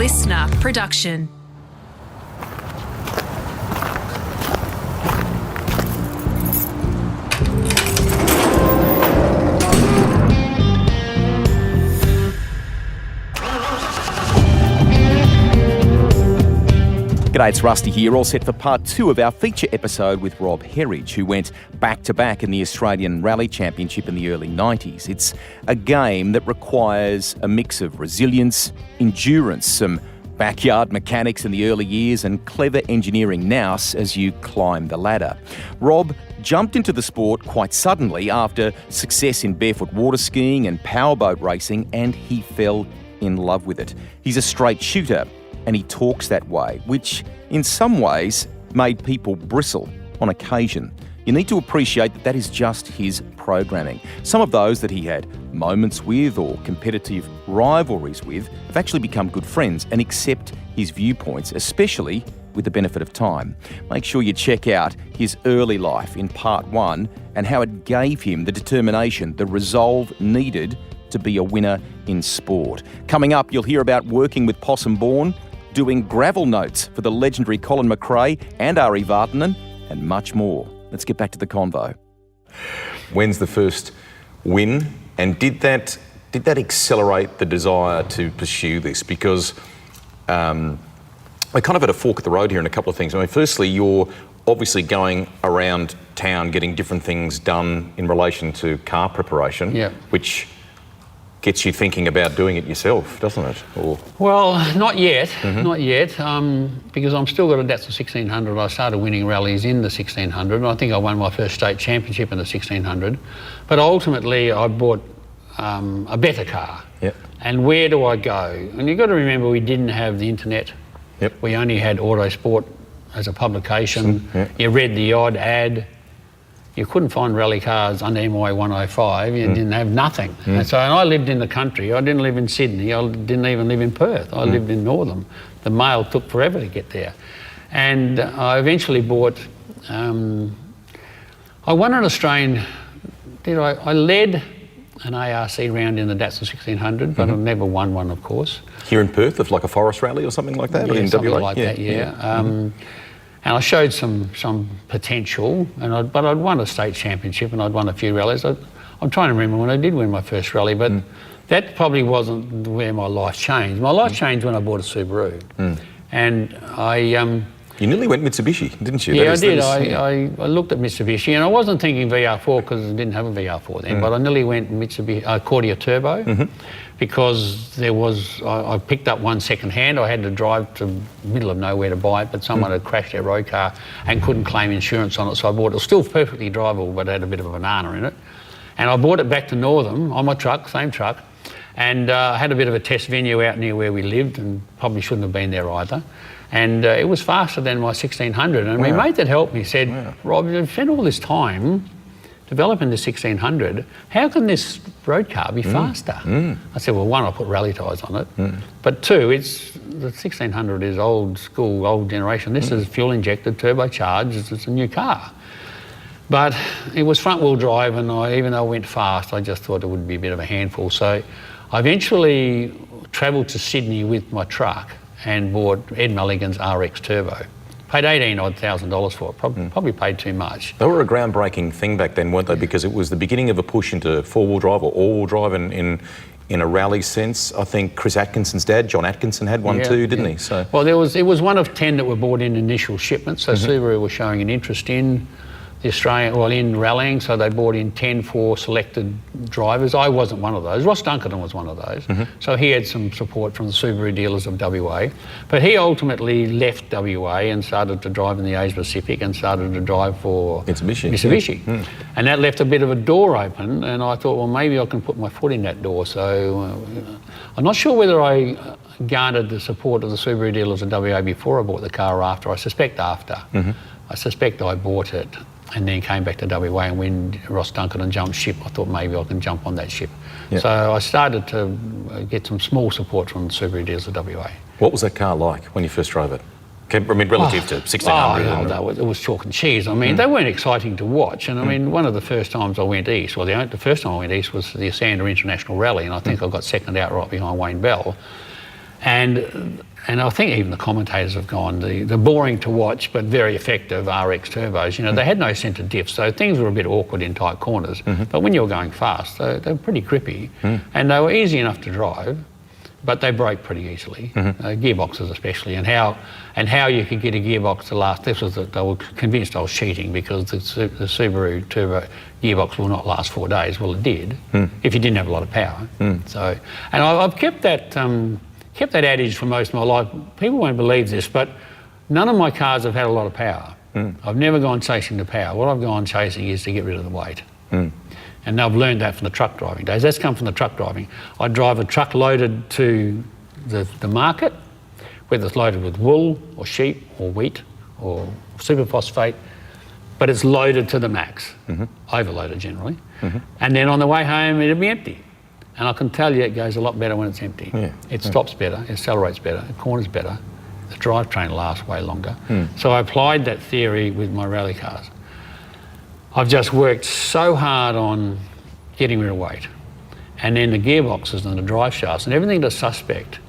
listener production. G'day, it's Rusty here, all set for part 2 of our feature episode with Rob Herridge, who went back-to-back in the Australian Rally Championship in the early 90s. It's a game that requires a mix of resilience, endurance, some backyard mechanics in the early years and clever engineering nous as you climb the ladder. Rob jumped into the sport quite suddenly after success in barefoot water skiing and powerboat racing, and he fell in love with it. He's a straight shooter, and he talks that way, which in some ways made people bristle on occasion. You need to appreciate that is just his programming. Some of those that he had moments with or competitive rivalries with have actually become good friends and accept his viewpoints, especially with the benefit of time. Make sure you check out his early life in part 1 and how it gave him the determination, the resolve needed to be a winner in sport. Coming up, you'll hear about working with Possum Bourne, doing gravel notes for the legendary Colin McRae and Ari Vartanen, and much more. Let's get back to the convo. When's the first win, and did that accelerate the desire to pursue this? Because we're kind of at a fork at the road here in a couple of things. I mean, firstly, you're obviously going around town getting different things done in relation to car preparation, which gets you thinking about doing it yourself, doesn't it? Or... Well, not yet, because I'm still got a Datsun 1600. I started winning rallies in the 1600, and I think I won my first state championship in the 1600. But ultimately, I bought a better car. Yep. And where do I go? And you've got to remember, we didn't have the internet. Yep. We only had Autosport as a publication. Yep. You read the odd ad. You couldn't find rally cars under MY 105, you didn't have nothing. And I lived in the country. I didn't live in Sydney, I didn't even live in Perth. I lived in Northam. The mail took forever to get there. And I eventually bought, I won an Australian, I led an ARC round in the Datsun 1600, but I never won one, of course. Here in Perth, of like a forest rally or something like that? Yeah, or in something WA? like that, and I showed some potential, but I'd won a state championship and I'd won a few rallies. I'm trying to remember when I did win my first rally, but that probably wasn't where my life changed. My life changed when I bought a Subaru. And I... You nearly went Mitsubishi, didn't you? Yeah, I did. I looked at Mitsubishi, and I wasn't thinking VR4 because I didn't have a VR4 then, but I nearly went Mitsubishi Cordia Turbo because there was, I picked up one second hand. I had to drive to the middle of nowhere to buy it, but someone had crashed their road car and couldn't claim insurance on it, so I bought it. It was still perfectly drivable, but it had a bit of a banana in it. And I brought it back to Northam on my truck, same truck, and I had a bit of a test venue out near where we lived, and probably shouldn't have been there either. And it was faster than my 1600. And my mate that helped me said, Rob, you've spent all this time developing the 1600. How can this road car be faster? I said, well, one, I put rally tyres on it. But two, the 1600 is old school, old generation. This is fuel injected, turbocharged. It's a new car. But it was front wheel drive, and even though I went fast, I just thought it would be a bit of a handful. So I eventually travelled to Sydney with my truck and bought Ed Mulligan's RX Turbo. Paid $18,000 for it, probably paid too much. They were a groundbreaking thing back then, weren't they? Because it was the beginning of a push into four-wheel drive or all-wheel drive in a rally sense. I think Chris Atkinson's dad, John Atkinson, had one too, didn't he? So, well, it was one of 10 that were bought in initial shipments, so Subaru was showing an interest in the Australian, in rallying, so they brought in 10 for selected drivers. I wasn't one of those. Ross Dunkerton was one of those. So he had some support from the Subaru dealers of WA. But he ultimately left WA and started to drive in the Asia Pacific and started to drive for Mitsubishi. And that left a bit of a door open, and I thought, well, maybe I can put my foot in that door. So I'm not sure whether I garnered the support of the Subaru dealers of WA before I bought the car or after. I suspect after. I suspect I bought it and then came back to WA, and when Ross Dunkerton jumped ship, I thought maybe I can jump on that ship. So I started to get some small support from the Subaru dealers of WA. What was that car like when you first drove it? I mean, relative to 1600? It was chalk and cheese. I mean, they weren't exciting to watch. And I mean, one of the first times I went east, well, the first time I went east was the Asander International Rally, and I think I got second outright behind Wayne Bell. And I think even the commentators have gone, the boring to watch but very effective RX turbos, you know, they had no centre diff, so things were a bit awkward in tight corners. But when you were going fast, they were pretty grippy, and they were easy enough to drive, but they broke pretty easily, gearboxes especially, and how you could get a gearbox to last. This was they were convinced I was cheating because the Subaru turbo gearbox will not last 4 days. Well, it did, if you didn't have a lot of power. So, and I've kept that adage for most of my life. People won't believe this, but none of my cars have had a lot of power. I've never gone chasing the power. What I've gone chasing is to get rid of the weight. And I've learned that from the truck driving days. That's come from the truck driving. I drive a truck loaded to the market, whether it's loaded with wool or sheep or wheat or superphosphate, but it's loaded to the max, overloaded generally. And then on the way home, it'll be empty. And I can tell you it goes a lot better when it's empty. It stops better, it accelerates better, it corners better, the drivetrain lasts way longer. So I applied that theory with my rally cars. I've just worked so hard on getting rid of weight. And then the gearboxes and the drive shafts and everything that's suspect,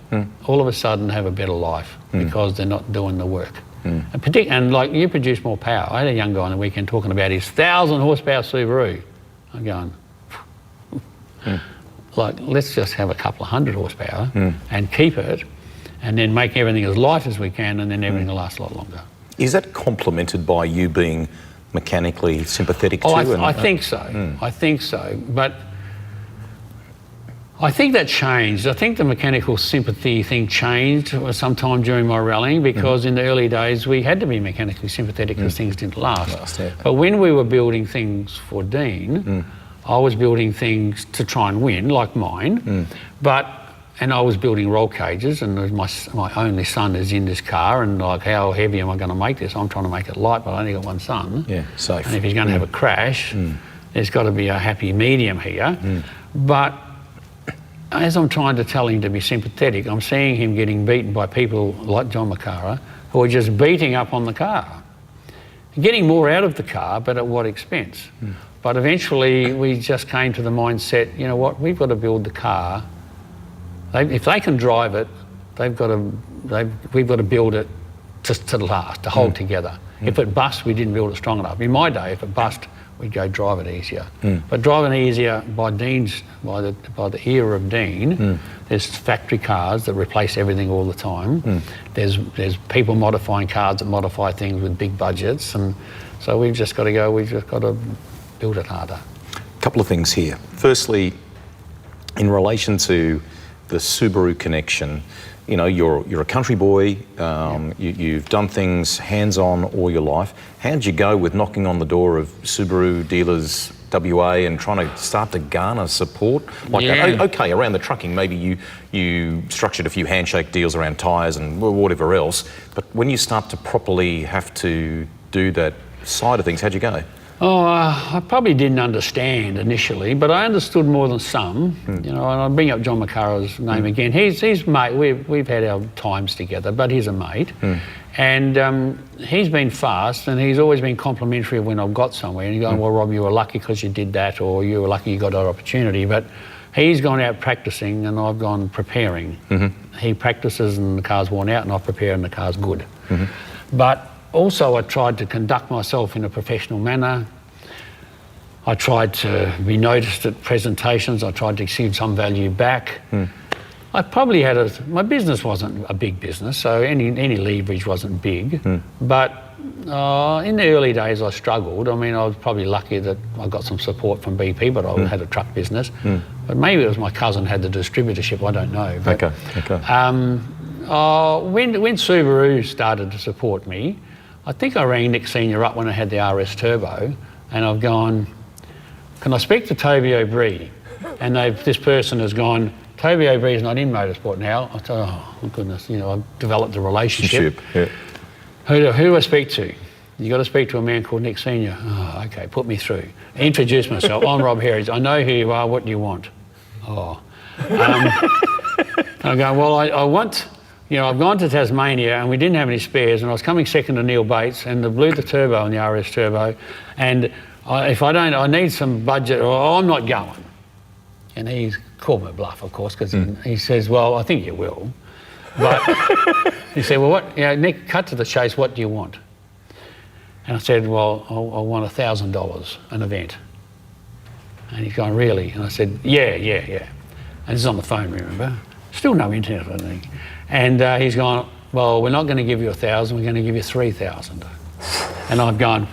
all of a sudden have a better life because they're not doing the work. And like, you produce more power. I had a young guy on the weekend talking about his 1,000 horsepower Subaru. I'm going, like, let's just have a couple of 100 horsepower and keep it, and then make everything as light as we can, and then everything will last a lot longer. Is that complemented by you being mechanically sympathetic too? I think so. I think so. But I think that changed. I think the mechanical sympathy thing changed sometime during my rallying, because in the early days we had to be mechanically sympathetic because things didn't last. But when we were building things for Dean, I was building things to try and win, like mine, and I was building roll cages, and my only son is in this car, and like, how heavy am I going to make this? I'm trying to make it light, but I only got one son. Yeah, safe. And if he's going to have a crash, there's got to be a happy medium here. But as I'm trying to tell him to be sympathetic, I'm seeing him getting beaten by people like John McCara, who are just beating up on the car, getting more out of the car, but at what expense? But eventually we just came to the mindset, you know what, we've got to build the car. If they can drive it, we've got to build it to last, to hold together. If it busts, we didn't build it strong enough. In my day, if it bust, we'd go drive it easier. But driving easier by the era of Dean, there's factory cars that replace everything all the time. There's people modifying cars that modify things with big budgets, and so we've just got to build it harder. A couple of things here. Firstly, in relation to the Subaru connection, you know, you're a country boy, you've done things hands-on all your life. How did you go with knocking on the door of Subaru dealers WA and trying to start to garner support like that? Okay, around the trucking, maybe you structured a few handshake deals around tyres and whatever else, but when you start to properly have to do that side of things, how'd you go? I probably didn't understand initially, but I understood more than some. You know, and I bring up John McCara's name again. He's mate. We've had our times together, but he's a mate, and he's been fast, and he's always been complimentary when I've got somewhere. And he's going, well, Rob, you were lucky because you did that, or you were lucky you got that opportunity. But he's gone out practicing, and I've gone preparing. He practices, and the car's worn out, and I prepare, and the car's good. But also, I tried to conduct myself in a professional manner. I tried to be noticed at presentations. I tried to give some value back. I probably had my business wasn't a big business, so any leverage wasn't big. But in the early days, I struggled. I mean, I was probably lucky that I got some support from BP, but I had a truck business. But maybe it was my cousin had the distributorship. I don't know. But, when Subaru started to support me, I think I rang Nick Senior up when I had the RS Turbo, and I've gone, can I speak to Toby O'Bree? And this person has gone, Toby O'Bree's not in motorsport now. I thought, oh my goodness, you know, I've developed a relationship. Who do I speak to? You got to speak to a man called Nick Senior. Oh, okay, put me through. Introduce myself. I'm Rob Herridge. I know who you are. What do you want? I'm going, well, I want. You know, I've gone to Tasmania and we didn't have any spares, and I was coming second to Neil Bates, and they blew the turbo on the RS Turbo, and I need some budget, or I'm not going. And he's called me a bluff, of course, because he says, well, I think you will. But he said, well, what, Nick, cut to the chase, what do you want? And I said, well, I want $1,000 an event. And he's going, really? And I said, yeah. And this is on the phone, remember? Still no internet, I think. And he's gone, well, we're not going to give you 1,000, we're going to give you 3,000. And I've gone,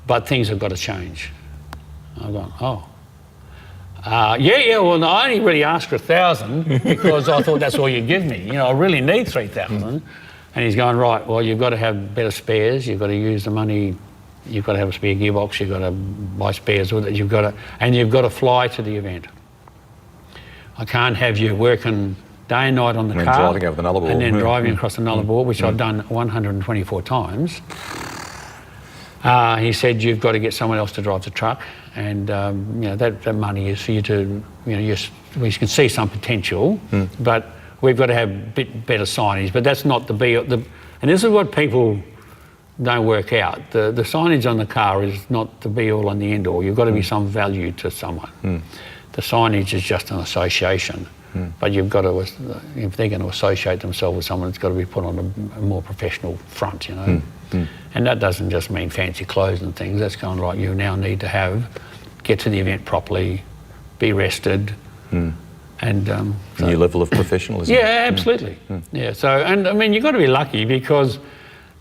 but things have got to change. I've gone, oh. Well, no, I only really asked for 1,000 because I thought that's all you'd give me. I really need 3,000. And he's going, right, well, you've got to have better spares, you've got to use the money, you've got to have a spare gearbox, you've got to buy spares with it, you've got to fly to the event. I can't have you working day and night on the car driving over the Nullarbor. And then driving across the Nullarbor, which I've done 124 times. He said, you've got to get someone else to drive the truck, and that money is for you to, we can see some potential, but we've got to have a bit better signage. But that's not and this is what people don't work out. The signage on the car is not the be-all and the end-all. You've got to be some value to someone. The signage is just an association, but you've got to, if they're going to associate themselves with someone, it's got to be put on a more professional front, And that doesn't just mean fancy clothes and things. That's kind of like you now need to get to the event properly, be rested, and new level of professionalism. Yeah, absolutely. Yeah. So, and I mean, you've got to be lucky because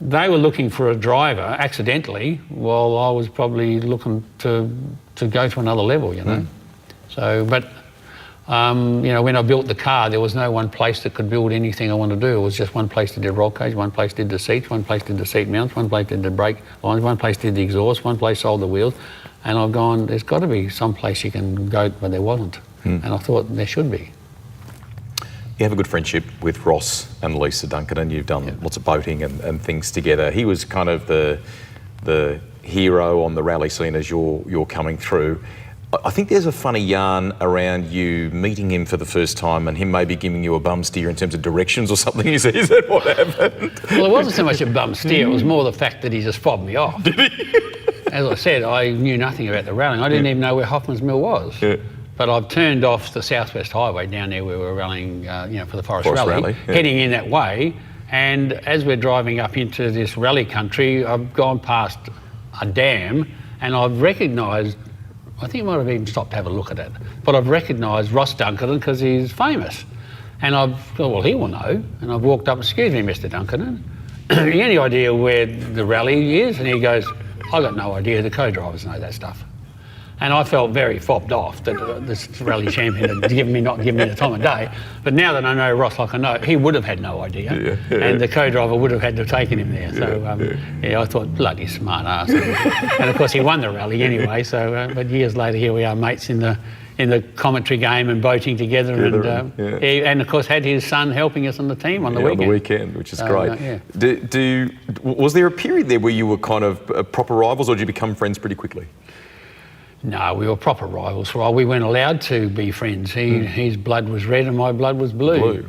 they were looking for a driver accidentally, while I was probably looking to go to another level. So, but when I built the car, there was no one place that could build anything I wanted to do. It was just one place that did roll cage, one place did the seats, one place did the seat mounts, one place did the brake lines, one place did the exhaust, one place sold the wheels. And I've gone, there's got to be some place you can go, but there wasn't. And I thought there should be. You have a good friendship with Ross and Lisa Duncan, and you've done lots of boating and things together. He was kind of the hero on the rally scene as you're coming through. I think there's a funny yarn around you meeting him for the first time and him maybe giving you a bum steer in terms of directions or something. Is that what happened? Well, it wasn't so much a bum steer, it was more the fact that he just fobbed me off. Did he? As I said, I knew nothing about the rallying. I didn't even know where Hoffman's Mill was. Yeah. But I've turned off the Southwest Highway down there where we're rallying, for the Forest Rally, heading in that way. And as we're driving up into this rally country, I've gone past a dam and I've recognised, I think I might have even stopped to have a look at it, but I've recognised Ross Duncan because he's famous. And I've thought, well, he will know. And I've walked up, excuse me, Mr. Duncan, any idea where the rally is? And he goes, I got no idea, the co-drivers know that stuff. And I felt very fobbed off that this rally champion had not given me the time of day. But now that I know Ross like I know, he would have had no idea. And the co-driver would have had to have taken him there. So, I thought, bloody smart ass. And of course, he won the rally anyway. So, but years later, here we are, mates in the commentary game and boating together. And of course, had his son helping us on the team on the weekend. On the weekend, which is great. Was there a period there where you were kind of proper rivals, or did you become friends pretty quickly? No, we were proper rivals. Well, we weren't allowed to be friends. His blood was red and my blood was blue.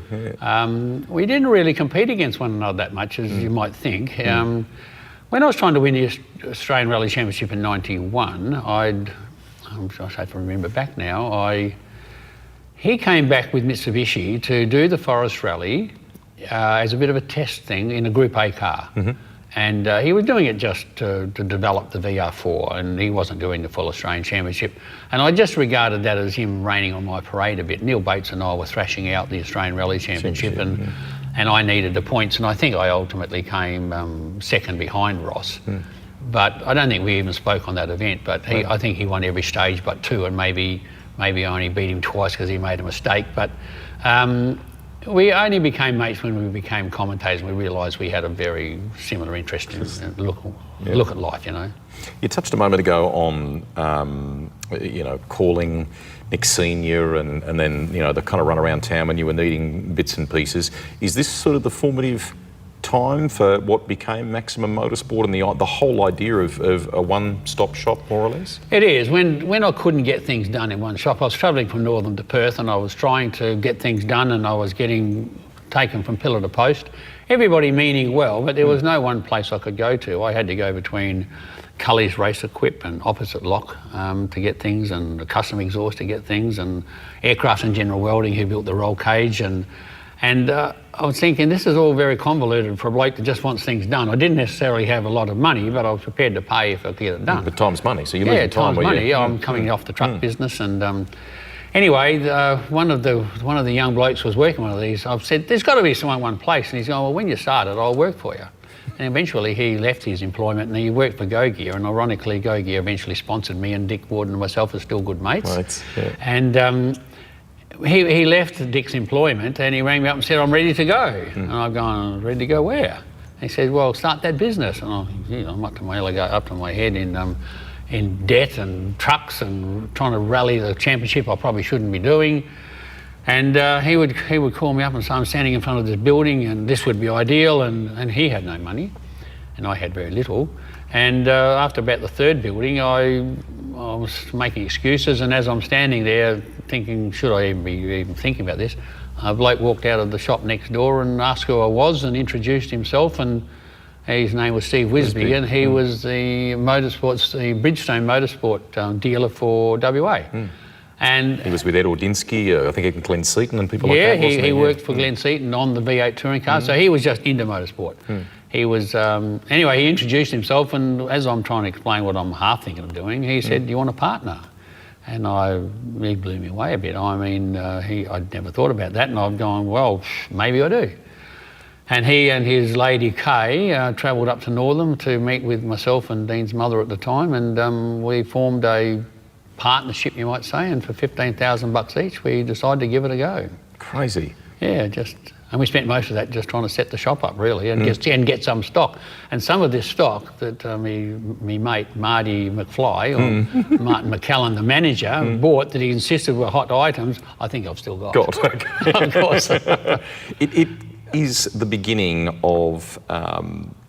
We didn't really compete against one another that much, as you might think. When I was trying to win the Australian Rally Championship in '91, I have to remember back now, he came back with Mitsubishi to do the Forest Rally as a bit of a test thing in a Group A car. And he was doing it just to develop the VR4, and he wasn't doing the full Australian Championship. And I just regarded that as him raining on my parade a bit. Neil Bates and I were thrashing out the Australian Rally Championship, and I needed the points, and I think I ultimately came second behind Ross. But I don't think we even spoke on that event, but I think he won every stage but two, and maybe I only beat him twice because he made a mistake. But we only became mates when we became commentators, and we realised we had a very similar interest in look at life, You touched a moment ago on, calling Nick Senior and then, the kind of run around town when you were needing bits and pieces. Is this sort of the formative time for what became Maximum Motorsport and the whole idea of a one-stop shop, more or less? It is. When I couldn't get things done in one shop, I was travelling from Northern to Perth and I was trying to get things done and I was getting taken from pillar to post. Everybody meaning well, but there was no one place I could go to. I had to go between Cully's Race Equip and Opposite Lock to get things, and the Custom Exhaust to get things, and Aircraft and General Welding, who built the roll cage, and And I was thinking, this is all very convoluted for a bloke that just wants things done. I didn't necessarily have a lot of money, but I was prepared to pay if I could get it done. But time's money, so you're losing time. Time's money. Yeah, I'm coming off the truck business, and anyway, one of the young blokes was working one of these. I've said, there's got to be someone one place, and he's going, well, when you start it, I'll work for you. And eventually he left his employment and he worked for Go Gear, and ironically Go Gear eventually sponsored me, and Dick Ward and myself are still good mates. Right. Yeah. And he left Dick's employment and he rang me up and said, I'm ready to go. And I've gone, ready to go where? He said, well, start that business. And I'm up to my head in debt and trucks and trying to rally the championship I probably shouldn't be doing. And he would call me up and say, I'm standing in front of this building and this would be ideal, and he had no money and I had very little. And after about the third building, I was making excuses, and as I'm standing there thinking, should I even be thinking about this, a bloke walked out of the shop next door and asked who I was and introduced himself, and his name was Steve Wisby, and he was the Bridgestone Motorsport dealer for WA. And he was with Ed Ordinsky, I think even Glenn Seaton and people like that, wasn't he? He worked for Glenn Seaton on the V8 touring car, so he was just into motorsport. He was, anyway, he introduced himself, and as I'm trying to explain what I'm half thinking of doing, he said, do you want a partner? And he blew me away a bit. I mean, I'd never thought about that, and I've gone, well, maybe I do. And he and his lady Kay travelled up to Northam to meet with myself and Dean's mother at the time, and we formed a partnership, you might say, and for $15,000 each, we decided to give it a go. Crazy. Yeah, and we spent most of that just trying to set the shop up, really, and get some stock. And some of this stock that me mate Marty McFly, or Martin McCallan, the manager, bought, that he insisted were hot items, I think I've still got. Of course. It is the beginning of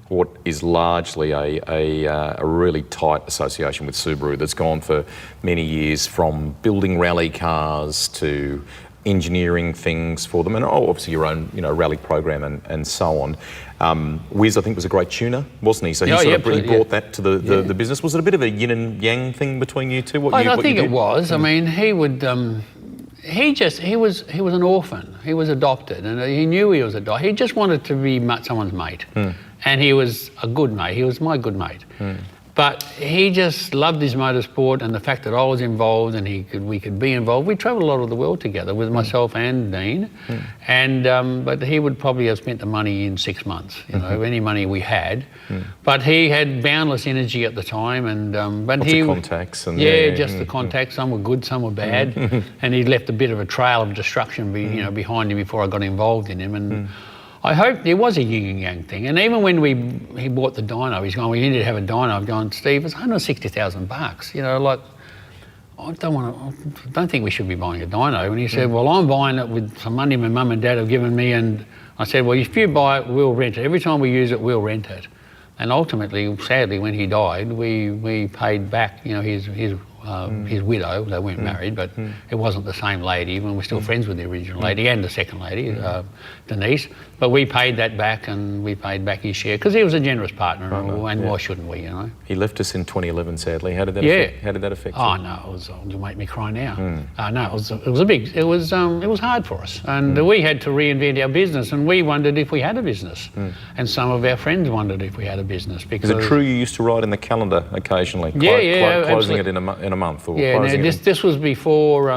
what is largely a really tight association with Subaru that's gone for many years, from building rally cars to engineering things for them, and obviously your own rally program and so on. Wiz, I think, was a great tuner, wasn't he? So he really brought that to the business. Was it a bit of a yin and yang thing between you two? I think it was. I mean, he would. He was an orphan. He was adopted, and he knew he was adopted. He just wanted to be someone's mate, and he was a good mate. He was my good mate. But he just loved his motorsport, and the fact that I was involved and we could be involved. We travelled a lot of the world together with myself and Dean, and but he would probably have spent the money in 6 months, any money we had. But he had boundless energy at the time, and but lots of contacts and the contacts. Some were good, some were bad, and he left a bit of a trail of destruction, behind him before I got involved in him. And I hope there was a yin and yang thing. And even when he bought the dyno, he's going, we need to have a dyno. I've gone, Steve, it's $160,000. Like, I don't think we should be buying a dyno. And he said, well, I'm buying it with some money my mum and dad have given me. And I said, well, if you buy it, we'll rent it. Every time we use it, we'll rent it. And ultimately, sadly, when he died, we paid back, his widow. They weren't married, but it wasn't the same lady. We're still friends with the original lady and the second lady, Denise. But we paid that back, and we paid back his share, because he was a generous partner, and why shouldn't we, He left us in 2011, sadly. How did that affect you? Oh no, it'll make me cry now. No, it was hard for us, and we had to reinvent our business, and we wondered if we had a business, and some of our friends wondered if we had a business. Because is it true you used to write in the calendar occasionally? Closing it in a month, or this was before.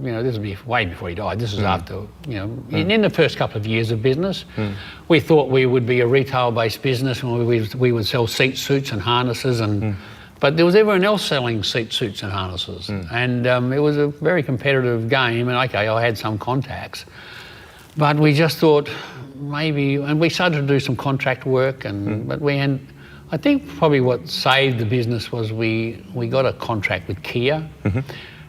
This was way before he died. This was after. In the first couple of years of business. We thought we would be a retail-based business, and we would sell seat suits and harnesses, but there was everyone else selling seat suits and harnesses, and it was a very competitive game. And I had some contacts, but we just thought maybe, and we started to do some contract work, but I think probably what saved the business was we got a contract with Kia.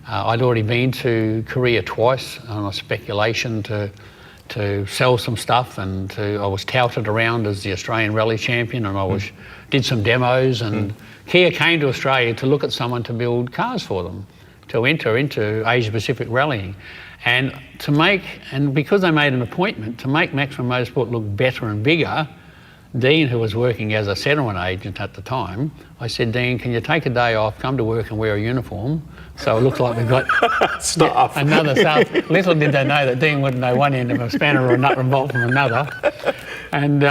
I'd already been to Korea twice on a speculation to sell some stuff, and I was touted around as the Australian Rally Champion, and did some demos, and Kia came to Australia to look at someone to build cars for them, to enter into Asia Pacific rallying, and because they made an appointment to make Maximum Motorsport look better and bigger, Dean, who was working as a settlement agent at the time, I said, Dean, can you take a day off, come to work and wear a uniform? So it looks like we've got Stuff. another staff. Little did they know that Dean wouldn't know one end of a spanner or a nut and bolt from another. And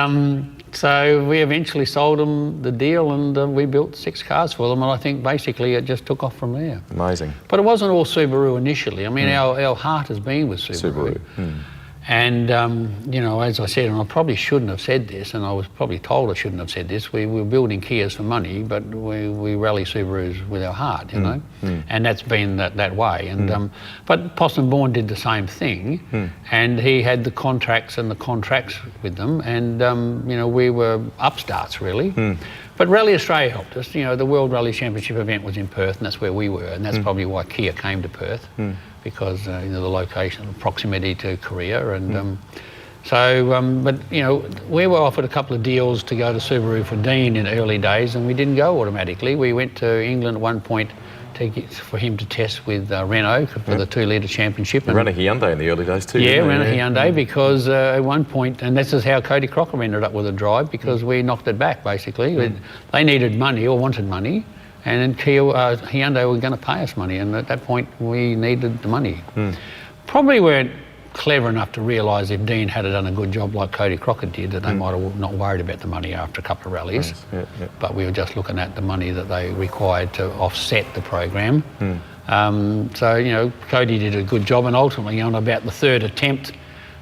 so we eventually sold them the deal, and we built 6 cars for them, and I think basically it just took off from there. Amazing. But it wasn't all Subaru initially. I mean, our heart has been with Subaru. And, you know, as I said, and I probably shouldn't have said this, and I was probably told I shouldn't have said this, we were building Kias for money, but we rally Subarus with our heart, you know, and that's been that way. And but Possenborn did the same thing, and he had the contracts with them, and, you know, we were upstarts, really. But Rally Australia helped us. You know, the World Rally Championship event was in Perth, and that's where we were, and that's probably why Kia came to Perth. Because you know, the location, the proximity to Korea, and but you know, we were offered a couple of deals to go to Subaru for Dean in the early days, and we didn't go automatically. We went to England at one point for him to test with Renault for the 2-litre championship. You ran a Hyundai in the early days too. Yeah, ran a Hyundai because at one point, and this is how Cody Crocker ended up with a drive, because we knocked it back basically. They needed money or wanted money. And then Hyundai were going to pay us money, and at that point we needed the money. Probably weren't clever enough to realise if Dean had done a good job like Cody Crocker did, that they might have not worried about the money after a couple of rallies. But we were just looking at the money that they required to offset the program. So, you know, Cody did a good job, and ultimately on about the 3rd attempt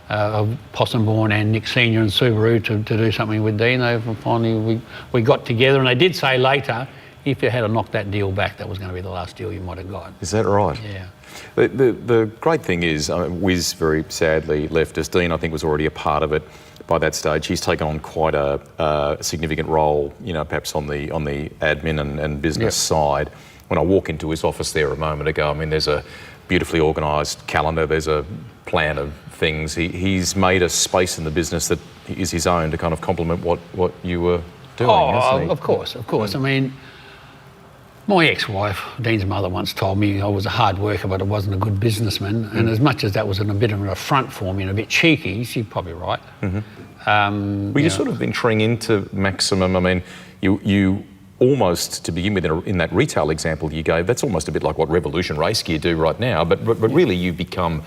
of Possenborn and Nick Senior and Subaru to do something with Dean, finally we got together, and they did say later, if you had knocked that deal back, that was going to be the last deal you might have got. Is that right? Yeah. The great thing is, Wiz very sadly left us. Dean, I think, was already a part of it by that stage. He's taken on quite a significant role, you know, perhaps on the admin and business side. When I walk into his office there a moment ago, I mean, there's a beautifully organised calendar. There's a plan of things. He's made a space in the business that is his own to kind of complement what you were doing. Oh, of course. I mean, my ex-wife, Dean's mother, once told me I was a hard worker, but I wasn't a good businessman. And as much as that was a bit of an affront for me and a bit cheeky, she's probably right. Were you sort of venturing into Maximum? I mean, you almost, to begin with, in that retail example you gave, that's almost a bit like what Revolution Race Gear do right now. But really, you become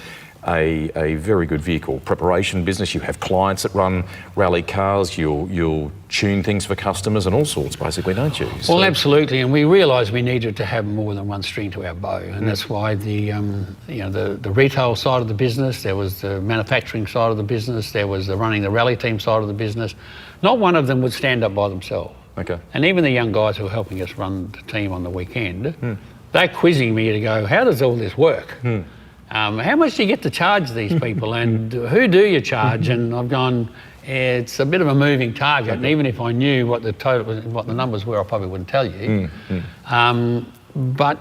a very good vehicle preparation business. You have clients that run rally cars. You'll tune things for customers and all sorts, basically, don't you? Well, absolutely. And we realised we needed to have more than one string to our bow, and that's why the retail side of the business, there was the manufacturing side of the business, there was the running the rally team side of the business. Not one of them would stand up by themselves. Okay. And even the young guys who were helping us run the team on the weekend, they're quizzing me to go, how does all this work? How much do you get to charge these people, and who do you charge? And I've gone, it's a bit of a moving target, and even if I knew what the numbers were, I probably wouldn't tell you. But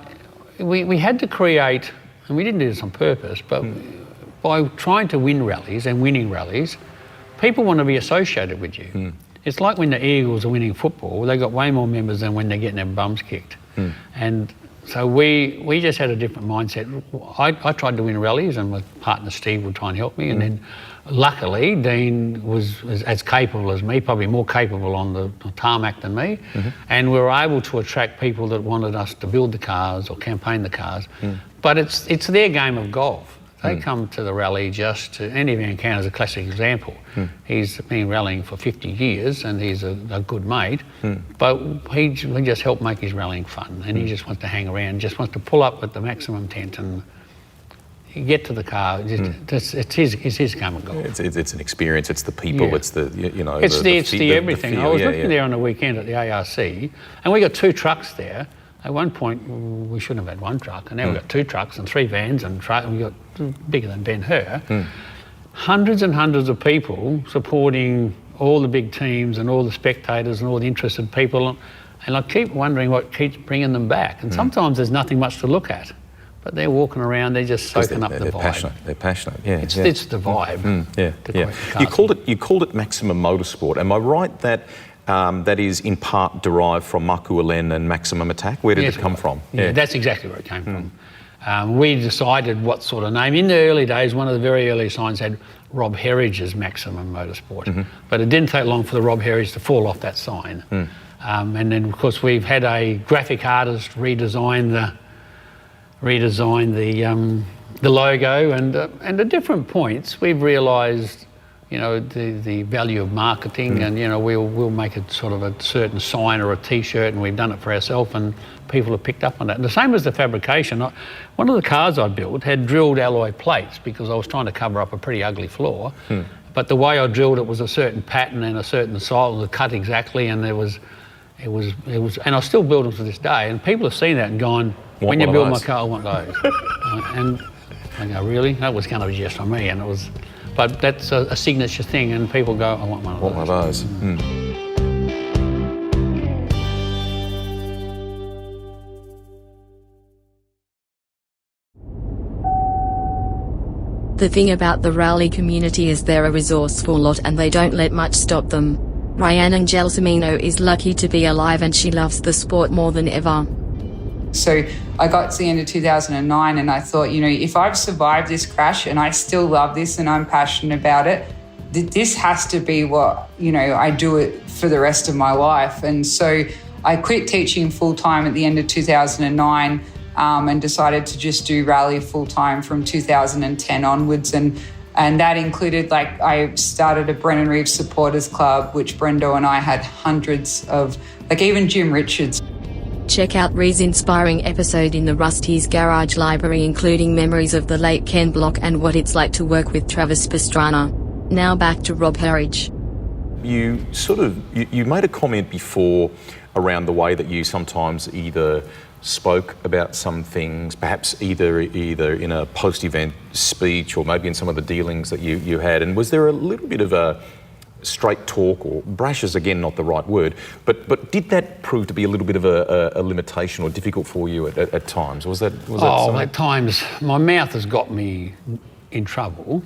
we had to create, and we didn't do this on purpose, but by trying to win rallies and winning rallies, people want to be associated with you. It's like when the Eagles are winning football, they got way more members than when they're getting their bums kicked. And so we just had a different mindset. I tried to win rallies, and my partner Steve would try and help me. And then luckily, Dean was as capable as me, probably more capable on the tarmac than me. And we were able to attract people that wanted us to build the cars or campaign the cars. But it's their game of golf. They come to the rally just to, Andy Van Canter's a classic example. He's been rallying for 50 years and he's a good mate, but we just help make his rallying fun, and he just wants to hang around, just wants to pull up at the Maximum tent and get to the car. It's his game of golf. It's an experience, it's the people, it's the, you know... It's the everything. The I was looking there on the weekend at the ARC, and we got 2 trucks there. At one point, we shouldn't have had 1 truck, and now we've got 2 trucks and 3 vans, and we got bigger than Ben-Hur. Hundreds and hundreds of people supporting all the big teams and all the spectators and all the interested people, and I keep wondering what keeps bringing them back. And sometimes there's nothing much to look at, but they're walking around, they're just soaking up the vibe. They're passionate, yeah. It's the vibe. You called it Maximum Motorsport. Am I right that that is in part derived from Maku Alen and Maximum Attack? Where did it come from? Yeah, that's exactly where it came from. We decided what sort of name. In the early days, one of the very early signs had Rob Herridge as Maximum Motorsport. But it didn't take long for the Rob Herridge to fall off that sign. And then, of course, we've had a graphic artist redesign the logo, and at different points we've realised, you know, the value of marketing, and you know, we'll make it sort of a certain sign or a T-shirt, and we've done it for ourselves, and people have picked up on that. And the same as the fabrication. One of the cars I built had drilled alloy plates because I was trying to cover up a pretty ugly floor. But the way I drilled it was a certain pattern and a certain size, it was cut exactly, and it was, and I still build them to this day. And people have seen that and gone, when you build my car, I want those. And I go, really? That was kind of a yes from me, and it was. But that's a signature thing, and people go, I want one of those. One of those. The thing about the rally community is they're a resourceful lot and they don't let much stop them. Rhiannon Gelsomino is lucky to be alive and she loves the sport more than ever. So I got to the end of 2009 and I thought, you know, if I've survived this crash and I still love this and I'm passionate about it, this has to be what, you know, I do it for the rest of my life. And so I quit teaching full-time at the end of 2009 and decided to just do rally full-time from 2010 onwards. And that included, like, I started a Brennan Reeves supporters club, which Brendo and I had hundreds of, like even Jim Richards. Check out Ree's inspiring episode in the Rusty's Garage library, including memories of the late Ken Block and what it's like to work with Travis Pastrana. Now back to Rob Herridge. You made a comment before around the way that you sometimes either spoke about some things, perhaps either in a post-event speech or maybe in some of the dealings that you had. And was there a little bit of a straight talk, or brash is again not the right word, but did that prove to be a little bit of a limitation or difficult for you at times? Was that at times my mouth has got me in trouble,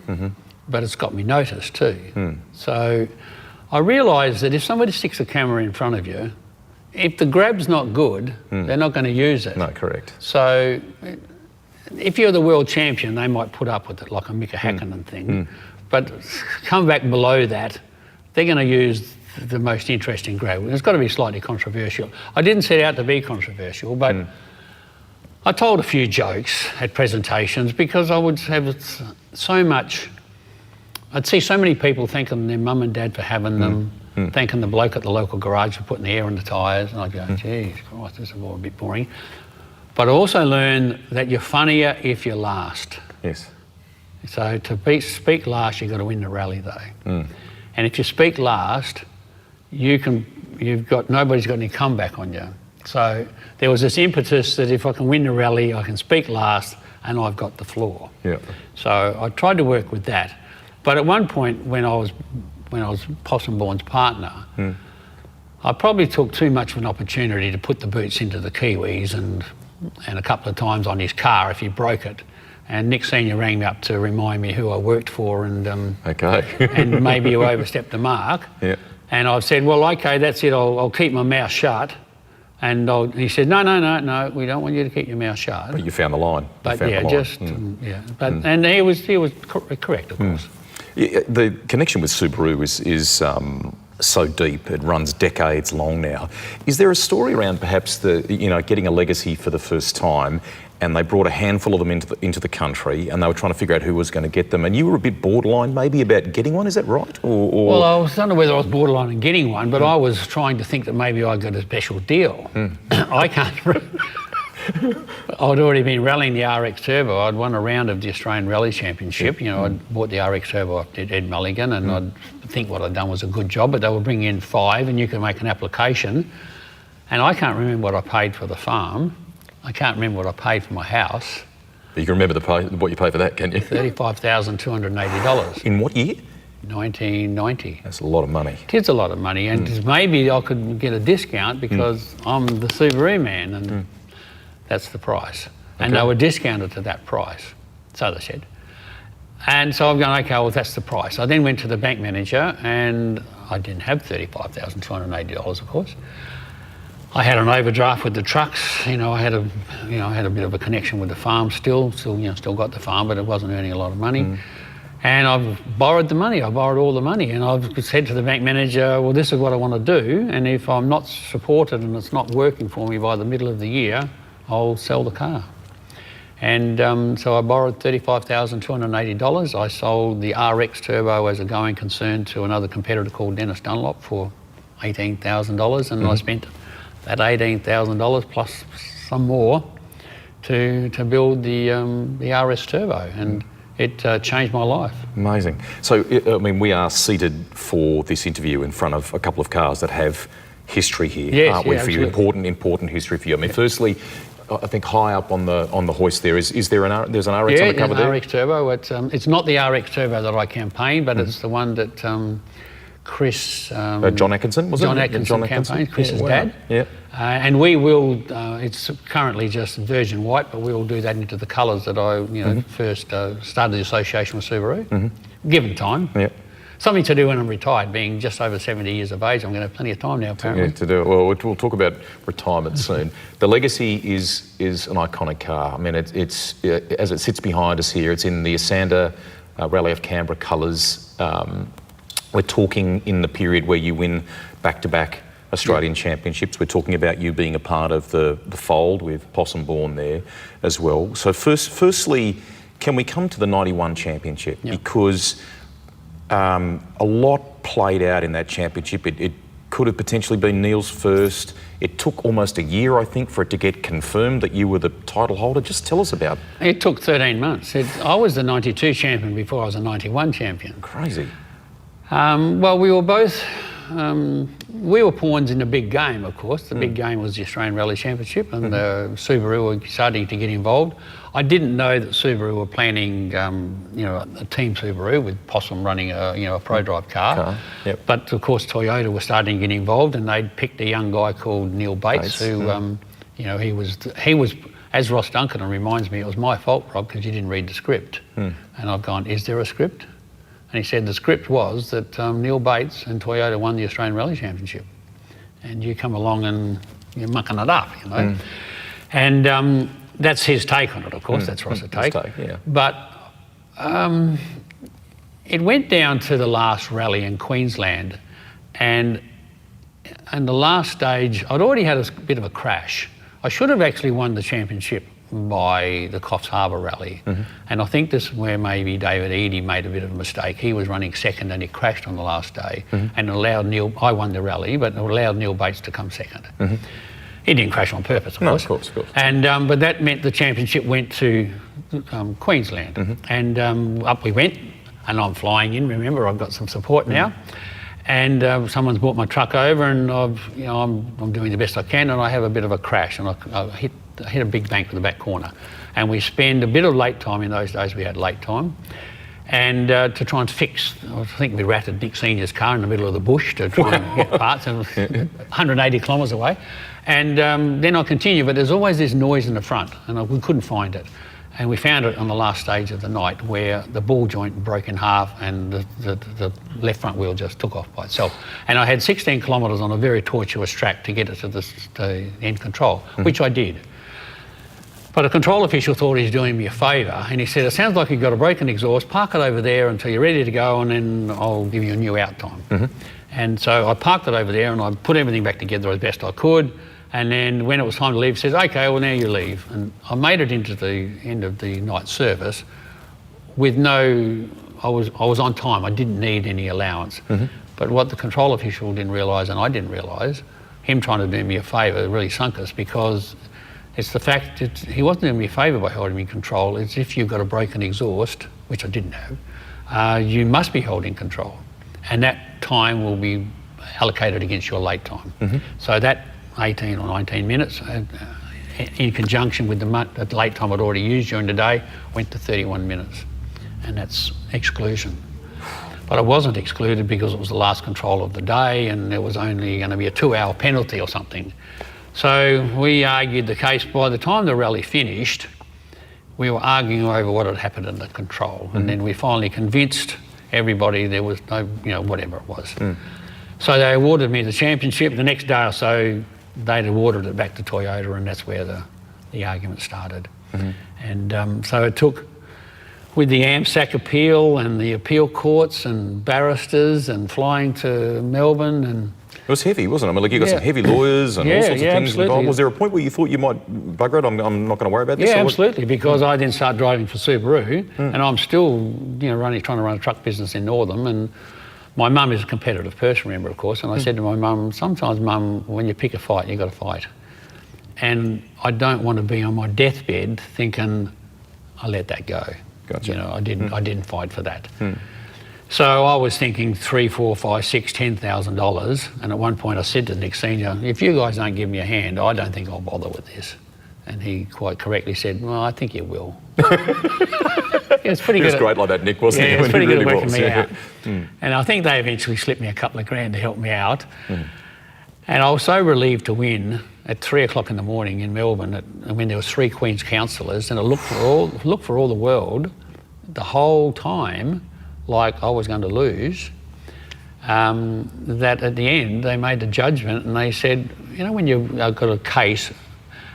but it's got me noticed too. So I realised that if somebody sticks a camera in front of you, if the grab's not good, they're not going to use it. No, correct. So if you're the world champion, they might put up with it, like a Mika Hakkinen thing. But come back below that, they're going to use the most interesting grab. It's got to be slightly controversial. I didn't set out to be controversial, but I told a few jokes at presentations because I would have so much. I'd see so many people thanking their mum and dad for having them, thanking the bloke at the local garage for putting the air in the tyres, and I'd go, geez, Christ, this is all a bit boring. But I also learned that you're funnier if you're last. Yes. So to speak last, you've got to win the rally though. And if you speak last, nobody's got any comeback on you. So there was this impetus that if I can win the rally, I can speak last and I've got the floor. Yeah. So I tried to work with that. But at one point when I was Possumborn's partner, I probably took too much of an opportunity to put the boots into the Kiwis and a couple of times on his car if he broke it. And Nick Senior rang me up to remind me who I worked for and and maybe you overstepped the mark. Yeah. And I said, well, okay, that's it. I'll keep my mouth shut. And he said, no, we don't want you to keep your mouth shut. But you found the line. But and he was correct, of course. Yeah, the connection with Subaru is so deep. It runs decades long now. Is there a story around perhaps getting a legacy for the first time, and they brought a handful of them into the country, and they were trying to figure out who was going to get them, and you were a bit borderline maybe about getting one? Is that right? Well, I don't know whether I was borderline in getting one, but I was trying to think that maybe I got a special deal. I can't. I'd already been rallying the RX Turbo. I'd won a round of the Australian Rally Championship. You know, I'd bought the RX Turbo off Ed Mulligan, and I'd think what I'd done was a good job, but they were bringing in 5 and you could make an application. And I can't remember what I paid for the farm. I can't remember what I paid for my house. You can remember what you paid for that, can you? $35,280. In what year? 1990. That's a lot of money. It is a lot of money, and maybe I could get a discount because I'm the Subaru man, and that's the price. Okay. And they were discounted to that price, so they said. And so I'm going, okay, well, that's the price. I then went to the bank manager, and I didn't have $35,280, of course. I had an overdraft with the trucks. I had a bit of a connection with the farm still got the farm, but it wasn't earning a lot of money. And I've borrowed the money. I borrowed all the money, and I've said to the bank manager, well, this is what I want to do, and if I'm not supported and it's not working for me by the middle of the year, I'll sell the car. And so I borrowed $35,280. I sold the RX Turbo as a going concern to another competitor called Dennis Dunlop for $18,000, and I spent that $18,000 plus some more to build the RS Turbo, and it changed my life. Amazing. So, we are seated for this interview in front of a couple of cars that have history here, aren't we? For you, important history for you. Firstly, I think high up on the hoist there's an RX on the cover there? Yeah, RX Turbo. It's not the RX Turbo that I campaigned, but it's the one that Chris... John Atkinson, was it? John Atkinson campaigned, Chris's dad. Yeah. And we will, it's currently just virgin white, but we will do that into the colours that I first started the association with Subaru, given time. Yeah. Something to do when I'm retired, being just over 70 years of age. I'm going to have plenty of time now, apparently. Yeah, to do it. Well, we'll talk about retirement soon. The Legacy is an iconic car. It's as it sits behind us here, it's in the Asander Rally of Canberra colours. We're talking in the period where you win back-to-back Australian Championships. We're talking about you being a part of the fold with Possum Bourne there as well. So firstly, can we come to the 91 Championship? Yep. Because a lot played out in that championship. It could have potentially been Neil's first. It took almost a year, I think, for it to get confirmed that you were the title holder. Just tell us about it. It took 13 months. I was the 92 champion before I was a 91 champion. Crazy. Well, we were both... we were pawns in the big game, of course. The big game was the Australian Rally Championship, and Subaru were starting to get involved. I didn't know that Subaru were planning, a team Subaru with Possum running a pro drive car. Yep. But of course, Toyota were starting to get involved, and they'd picked a young guy called Neil Bates, who, he was, as Ross Duncan reminds me, it was my fault, Rob, because you didn't read the script. And I've gone, is there a script? And he said the script was that Neil Bates and Toyota won the Australian Rally Championship, and you come along and you're mucking it up, And that's his take on it, of course. That's Ross's take. Yeah. But it went down to the last rally in Queensland, and the last stage, I'd already had a bit of a crash. I should have actually won the championship by the Coffs Harbour rally. And I think this is where maybe David Eadie made a bit of a mistake. He was running second and he crashed on the last day and allowed Neil, I won the rally, but it allowed Neil Bates to come second. He didn't crash on purpose, of course. Of course. And, but that meant the championship went to Queensland. And up we went, and I'm flying in, remember, I've got some support now. And someone's brought my truck over, and I'm doing the best I can, and I have a bit of a crash, and I hit a big bank with the back corner. And we spend a bit of late time, in those days we had late time, and to try and fix, I think we ratted Nick Senior's car in the middle of the bush to try and get parts, and 180 kilometres away. And then I continue, but there's always this noise in the front, and we couldn't find it. And we found it on the last stage of the night, where the ball joint broke in half and the left front wheel just took off by itself. And I had 16 kilometres on a very tortuous track to get it to the end control, which I did. But a control official thought he was doing me a favour, and he said, it sounds like you've got a broken exhaust, park it over there until you're ready to go, and then I'll give you a new out time. And so I parked it over there, and I put everything back together as best I could. And then when it was time to leave, he says, okay, well, now you leave. And I made it into the end of the night service with I was on time. I didn't need any allowance. But what the control official didn't realise, and I didn't realise, him trying to do me a favour really sunk us, because it's the fact that he wasn't doing me a favour by holding me in control. It's if you've got a broken exhaust, which I didn't have, you must be holding control. And that time will be allocated against your late time. So that 18 or 19 minutes, in conjunction with the late time I'd already used during the day, went to 31 minutes. And that's exclusion. But I wasn't excluded because it was the last control of the day, and there was only going to be a 2-hour penalty or something. So we argued the case. By the time the rally finished, we were arguing over what had happened in the control. And then we finally convinced everybody there was no, whatever it was. So they awarded me the championship. The next day or so, they'd awarded it back to Toyota, and that's where the argument started. And so it took, with the AMSAC appeal and the appeal courts and barristers and flying to Melbourne, and it was heavy, wasn't it? I mean, like, you got some heavy lawyers and all sorts of things absolutely. involved. Was there a point where you thought you might bugger it? I'm not going to worry about this? Yeah, absolutely, because I didn't start driving for Subaru, and I'm still, trying to run a truck business in Northam, and my mum is a competitive person, remember, of course, and I said to my mum, sometimes, Mum, when you pick a fight, you've got to fight. And I don't want to be on my deathbed thinking, I let that go. Gotcha. I didn't fight for that. So I was thinking $3,000, $4,000, $5,000, $10,000, and at one point I said to Nick Senior, if you guys don't give me a hand, I don't think I'll bother with this. And he quite correctly said, well, I think you will. It's pretty good. He was great like that, Nick, wasn't he? Yeah, it's pretty good at working me out. Mm. And I think they eventually slipped me a couple of grand to help me out. And I was so relieved to win at 3 o'clock in the morning in Melbourne, when there was 3 Queen's councillors, and it looked for all the world the whole time like I was going to lose, that at the end they made the judgment and they said, when you've got a case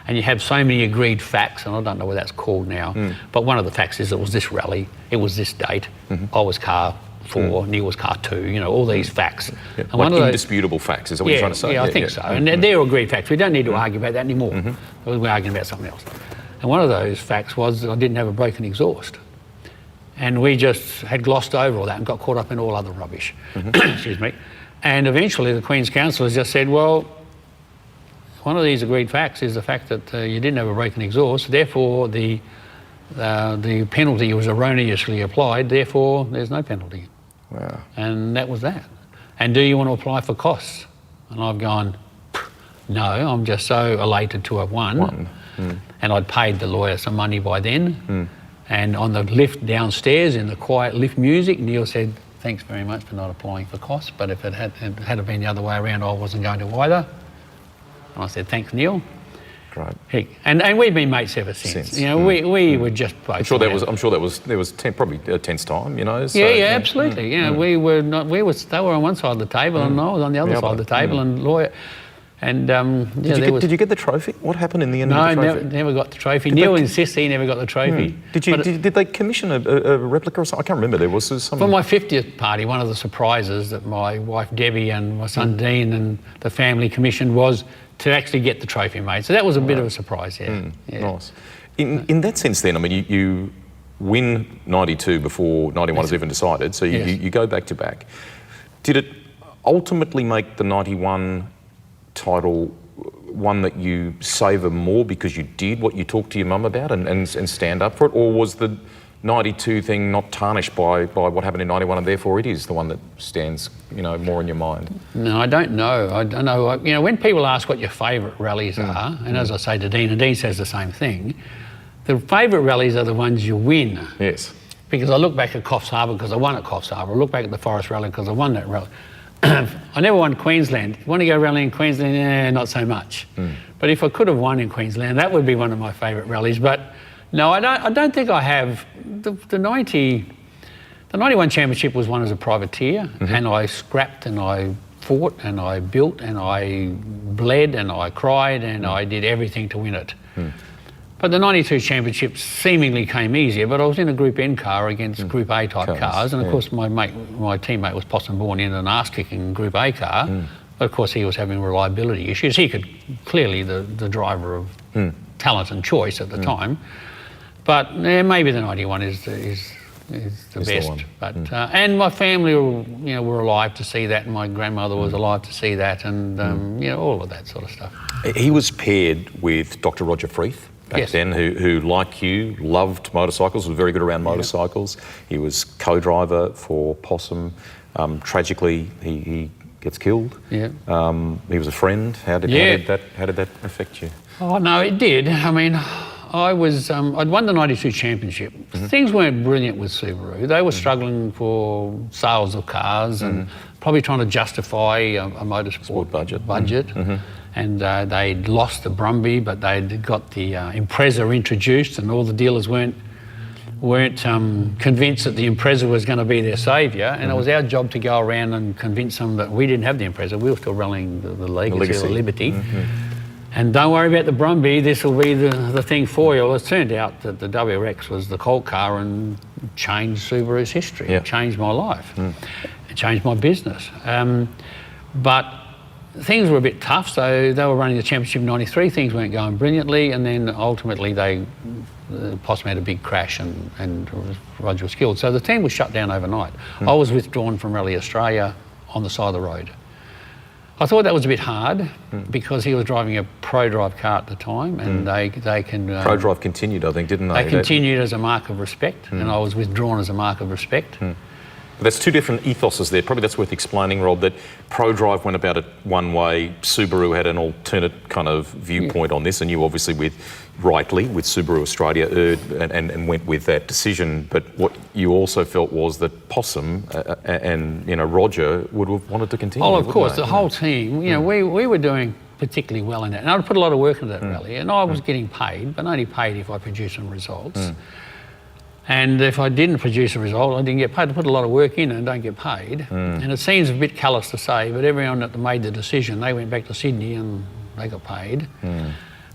and you have so many agreed facts, and I don't know what that's called now, but one of the facts is it was this rally, it was this date, I was car 4, Neil was car 2, all these facts. Yeah. And one of those, indisputable facts, is that what you're trying to say? Yeah, I think so. And they're agreed facts. We don't need to argue about that anymore. We're arguing about something else. And one of those facts was that I didn't have a broken exhaust. And we just had glossed over all that and got caught up in all other rubbish. Excuse me. And eventually the Queen's councillors just said, well, one of these agreed facts is the fact that you didn't have a broken exhaust, therefore the penalty was erroneously applied, therefore there's no penalty. Wow. And that was that. And do you want to apply for costs? And I've gone, no, I'm just so elated to have won. And I'd paid the lawyer some money by then. And on the lift downstairs in the quiet lift music, Neil said, thanks very much for not applying for costs, but if it had been the other way around, I wasn't going to either. And I said, thanks, Neil. Great. And we've been mates ever since. We were just both. I'm sure there was probably a tense time, So, absolutely. They were on one side of the table and I was on the other side of the table and lawyer. And did you get the trophy? What happened in the end of the trophy? No, never got the trophy. Neil insists he never got the trophy. Did they commission a replica or something? I can't remember. There was something. For my 50th party, one of the surprises that my wife Debbie and my son Dean and the family commissioned was to actually get the trophy made. So that was a bit of a surprise, Nice. In that sense then, I mean, you win 92 before 91 is even decided, so you go back to back. Did it ultimately make the 91 title one that you savour more because you did what you talked to your mum about and stand up for it, or was the 92 thing not tarnished by what happened in 91 and therefore it is the one that stands more in your mind? No, I don't know. I don't know. When people ask what your favourite rallies are, and as I say to Dean, and Dean says the same thing, the favourite rallies are the ones you win. Yes. Because I look back at Coffs Harbour because I won at Coffs Harbour. I look back at the Forest Rally because I won that rally. I never won Queensland. Want to go rallying in Queensland? Not so much. But if I could have won in Queensland, that would be one of my favourite rallies. But no, I don't think I have. The 91 Championship was won as a privateer, and I scrapped and I fought and I built and I bled and I cried and I did everything to win it. But the 92 Championship seemingly came easier, but I was in a Group N car against Group A type cars, and of course my teammate was Possum-born in an ass-kicking Group A car, but of course he was having reliability issues. He could clearly the driver of talent and choice at the time, but maybe the 91 is the best. But and my family were alive to see that, and my grandmother was alive to see that, and all of that sort of stuff. He was paired with Dr. Roger Freeth back then, who, like you, loved motorcycles, was very good around motorcycles. He was co-driver for Possum. Tragically, he gets killed. He was a friend. How did that affect you? Oh no, it did. I mean, I was I'd won the 92 Championship. Things weren't brilliant with Subaru. They were struggling for sales of cars and probably trying to justify a motorsport budget. And they'd lost the Brumby, but they'd got the Impreza introduced, and all the dealers weren't convinced that the Impreza was going to be their saviour. And it was our job to go around and convince them that we didn't have the Impreza. We were still rallying the Legacy or Liberty. And don't worry about the Brumby, this will be the thing for you. Well, it turned out that the WRX was the colt car and changed Subaru's history. Yeah. It changed my life. It changed my business. But things were a bit tough, so they were running the championship in '93. Things weren't going brilliantly, and then ultimately Possum had a big crash and Roger was killed. So the team was shut down overnight. I was withdrawn from Rally Australia on the side of the road. I thought that was a bit hard because he was driving a Pro-Drive car at the time, and they can... Pro-Drive continued, I think, didn't they? They continued as a mark of respect, and I was withdrawn as a mark of respect. But that's two different ethoses there. Probably that's worth explaining, Rob, that Pro-Drive went about it one way, Subaru had an alternate kind of viewpoint on this, and you obviously rightly with Subaru Australia and went with that decision. But what you also felt was that Possum and Roger would have wanted to continue. Oh, of course, the whole team. We were doing particularly well in that, and I'd put a lot of work into that rally, and I was getting paid, but only paid if I produced some results. And if I didn't produce a result, I didn't get paid. I put a lot of work in and don't get paid. And it seems a bit callous to say, but everyone that made the decision, they went back to Sydney and they got paid.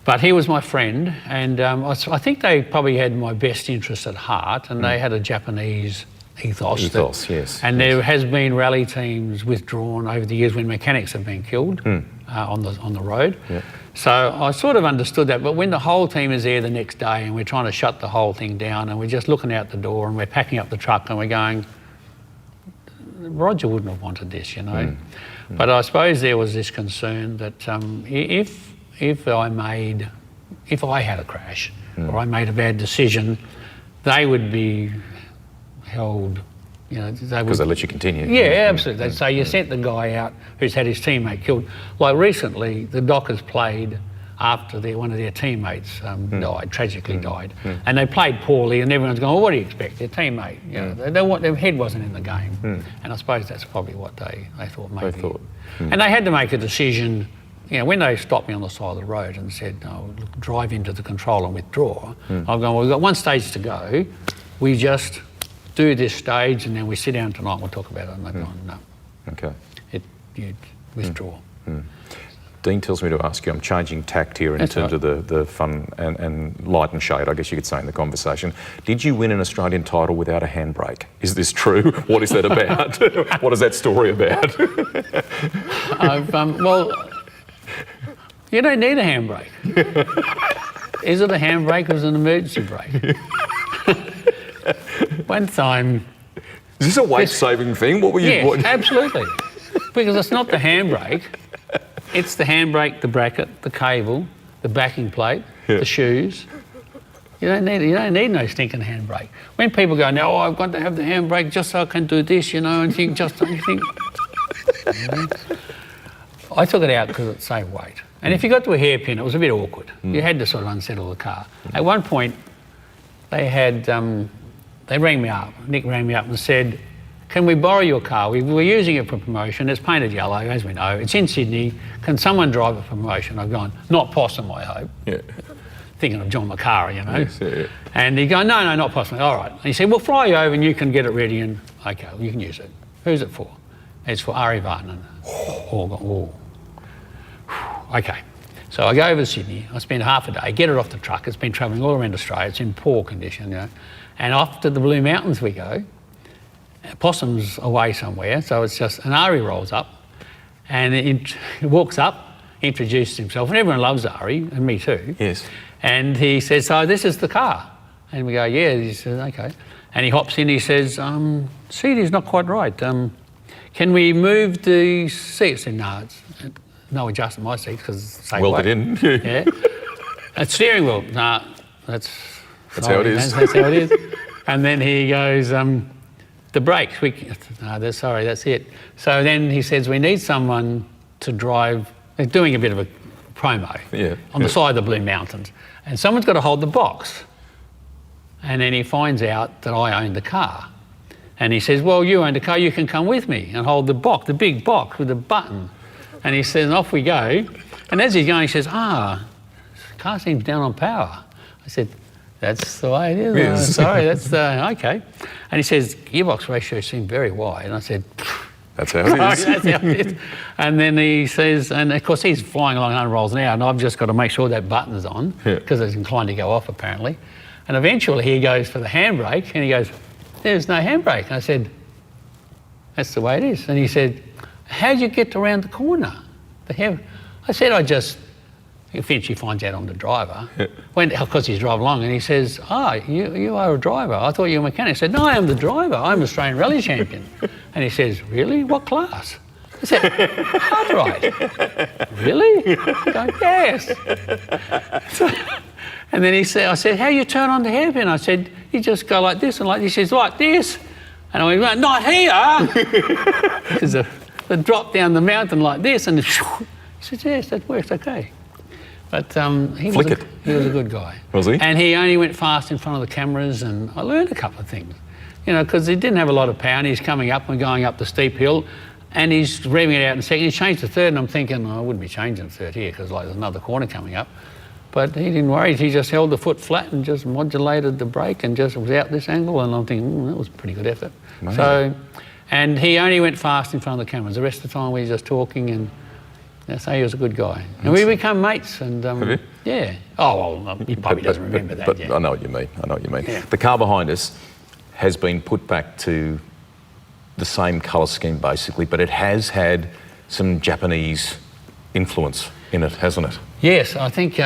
But he was my friend, and I think they probably had my best interest at heart, and they had a Japanese ethos. Yes. And there has been rally teams withdrawn over the years when mechanics have been killed on the road. So I sort of understood that, but when the whole team is there the next day and we're trying to shut the whole thing down and we're just looking out the door and we're packing up the truck and we're going, Roger wouldn't have wanted this, But I suppose there was this concern that if I had a crash or I made a bad decision, they would be held, because they let you continue. Yeah, absolutely. They'd say, you sent the guy out who's had his teammate killed. Like recently, the Dockers played after one of their teammates died, tragically died. And they played poorly, and everyone's going, well, what do you expect? Their teammate, their head wasn't in the game. And I suppose that's probably what they thought maybe. And they had to make a decision. When they stopped me on the side of the road and said, no, look, drive into the control and withdraw, I'm going, well, we've got one stage to go. We just do this stage and then we sit down tonight and we'll talk about it. And they've gone, no. Okay. You withdraw. Dean tells me to ask you, I'm changing tact here in terms of the fun and light and shade, I guess you could say, in the conversation. Did you win an Australian title without a handbrake? Is this true? What is that about? What is that story about? Well, you don't need a handbrake. Is it a handbrake or is it an emergency brake? One time... Is this a weight-saving thing? What were you... Yes, absolutely. Because it's not the handbrake. It's the handbrake, the bracket, the cable, the backing plate, the shoes. You don't need no stinking handbrake. When people go, no, I've got to have the handbrake just so I can do this, and think, I took it out because it saved weight. And if you got to a hairpin, it was a bit awkward. You had to sort of unsettle the car. At one point, they had... they rang me up. Nick rang me up and said, can we borrow your car? We were using it for promotion. It's painted yellow, as we know. It's in Sydney. Can someone drive it for promotion? I've gone, not Possum, I hope. Thinking of John McCara, Yes, yeah. And he go, no, not Possum. All right. And he said, we'll fly you over and you can get it ready and, okay, well, you can use it. Who's it for? It's for Ari Vartan. Okay. So I go over to Sydney. I spend half a day, get it off the truck. It's been travelling all around Australia. It's in poor condition, And off to the Blue Mountains we go. Possum's away somewhere, so it's just, and Ari rolls up and he walks up, introduces himself, and everyone loves Ari, and me too. Yes. And he says, so this is the car. And we go, yeah. He says, okay. And he hops in, he says, seat is not quite right. Can we move the seat? I said, no, it's no adjustment my seat because it's the same Welded in. Yeah. A steering wheel, no, that's how it is. That's how it is. And then he goes, the brakes, sorry, that's it. So then he says, we need someone to drive, they're doing a bit of a promo on the side of the Blue Mountains. And someone's got to hold the box. And then he finds out that I own the car. And he says, well, you own the car, you can come with me and hold the box, the big box with the button. And he says, and off we go. And as he's going, he says, the car seems down on power. I said, that's the way it is. Yes. Sorry, that's okay. And he says, gearbox ratios seem very wide. And I said, That's how it is. That's how it is. And then he says, and of course he's flying along 100 miles an hour, and I've just got to make sure that button's on because it's inclined to go off apparently. And eventually he goes for the handbrake, and he goes, "There's no handbrake." And I said, "That's the way it is." And he said, "How'd you get around the corner?" I said, "I just..." Eventually finds out I'm the driver. Of course he's driving along, and he says, you are a driver. I thought you were a mechanic." I said, "No, I am the driver. I'm Australian rally champion." And he says, "Really? What class?" I said, "Hard ride." "Really?" I go, "Yes." And then I said, "How you turn on the hairpin?" I said, "You just go like this and like this." He says, "Like this." And I went, "Not here." Because the drop down the mountain like this, and he said, "Yes, that works okay." But he was a good guy. Was he? And he only went fast in front of the cameras, and I learned a couple of things. Because he didn't have a lot of power, and he's coming up and going up the steep hill, and he's revving it out in second. He changed to third, and I'm thinking, I wouldn't be changing to third here because there's another corner coming up. But he didn't worry. He just held the foot flat and just modulated the brake and just was out this angle, and I'm thinking, that was a pretty good effort. Amazing. And he only went fast in front of the cameras. The rest of the time we were just talking, and so he was a good guy. And we became mates. And have you? Yeah. Oh, well, he probably doesn't remember that. But Yeah. I know what you mean. Yeah. The car behind us has been put back to the same colour scheme, basically, but it has had some Japanese influence in it, hasn't it? Yes, I think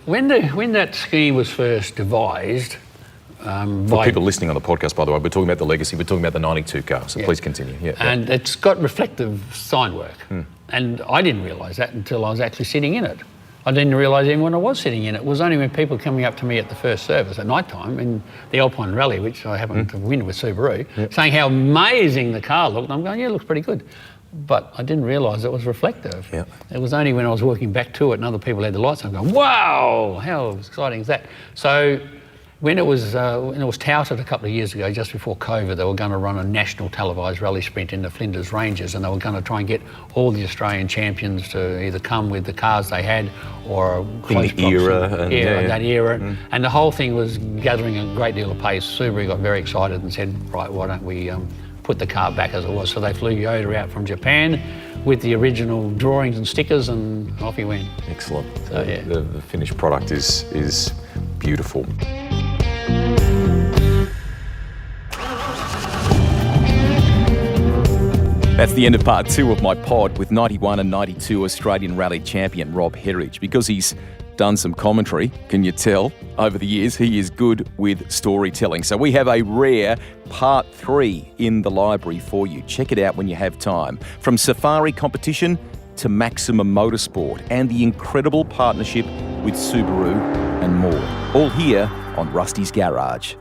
when that scheme was first devised... For people listening on the podcast, by the way, we're talking about the Legacy, we're talking about the 92 car, so please continue. Yeah, and it's got reflective sign work. And I didn't realise that until I was actually sitting in it. I didn't realise even when I was sitting in it. It was only when people coming up to me at the first service at night time in the Alpine Rally, which I happened to win with Subaru, saying how amazing the car looked. And I'm going, yeah, it looks pretty good. But I didn't realise it was reflective. Yeah. It was only when I was walking back to it and other people had the lights on, I'm going, wow, how exciting is that? So when it was touted a couple of years ago, just before COVID, they were going to run a national televised rally sprint in the Flinders Ranges, and they were going to try and get all the Australian champions to either come with the cars they had or close in the era. That era. And the whole thing was gathering a great deal of pace. Subaru got very excited and said, right, why don't we put the car back as it was? So they flew Yoda out from Japan with the original drawings and stickers, and off he went. Excellent. So, yeah. The finished product is beautiful. That's the end of part 2 of my pod with 91 and 92 Australian Rally champion Rob Herridge. Because he's done some commentary, can you tell, over the years, he is good with storytelling. So we have a rare part 3 in the library for you. Check it out when you have time. From safari competition to maximum motorsport and the incredible partnership with Subaru and more. All here on Rusty's Garage.